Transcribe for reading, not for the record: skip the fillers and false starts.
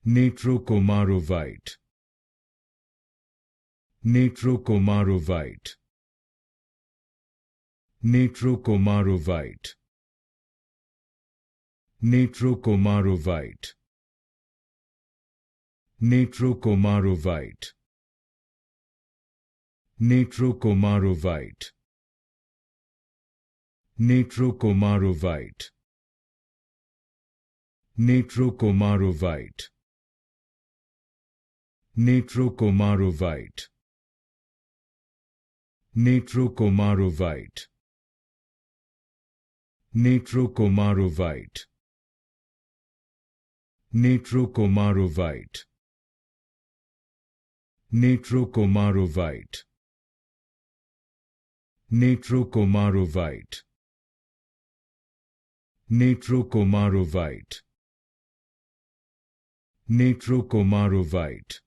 Natrokomarovite. Natrokomarovite. Natrokomarovite. Natrokomarovite. Natrokomarovite. Natrokomarovite. Natrokomarovite. Natrokomarovite. Natrokomarovite. Natrokomarovite. Natrokomarovite. Natrokomarovite. Natrokomarovite. Natrokomarovite. Natrokomarovite. Natrokomarovite.